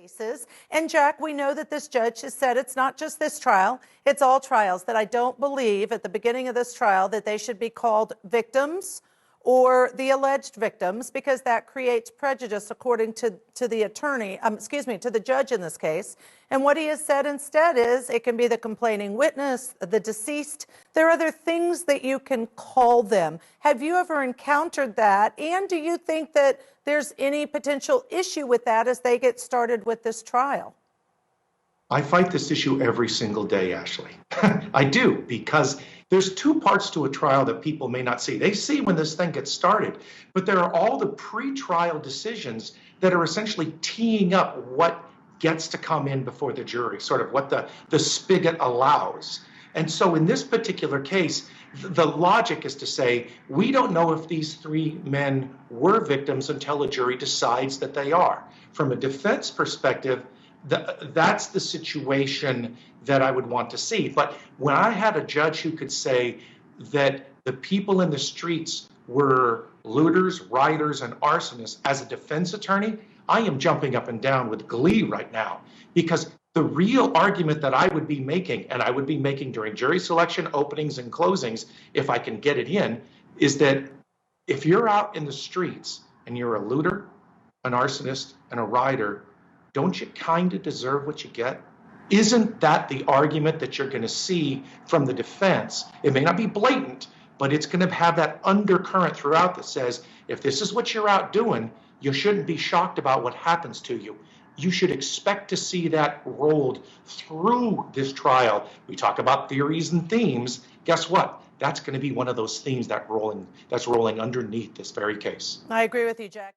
faces. And Jack, we know that this judge has said it's not just this trial, it's all trials, that I don't believe at the beginning of this trial that they should be called victims or the alleged victims, because that creates prejudice according to the attorney, to the judge in this case. And what he has said instead is it can be the complaining witness, the deceased. There are other things that you can call them. Have you ever encountered that? And do you think that there's any potential issue with that as they get started with this trial? I fight this issue every single day, Ashley. I do, because there's two parts to a trial that people may not see. They see when this thing gets started, but there are all the pre-trial decisions that are essentially teeing up what gets to come in before the jury, sort of what the spigot allows. And so in this particular case, the logic is to say, we don't know if these three men were victims until a jury decides that they are. From a defense perspective, that's the situation that I would want to see. But when I had a judge who could say that the people in the streets were looters, rioters, and arsonists, as a defense attorney, I am jumping up and down with glee right now, because the real argument that I would be making, and I would be making during jury selection, openings, and closings, if I can get it in, is that if you're out in the streets and you're a looter, an arsonist, and a rioter, don't you kind of deserve what you get? Isn't that the argument that you're going to see from the defense? It may not be blatant, but it's going to have that undercurrent throughout that says, if this is what you're out doing, you shouldn't be shocked about what happens to you. You should expect to see that rolled through this trial. We talk about theories and themes. Guess what? That's going to be one of those themes that's rolling underneath this very case. I agree with you, Jack.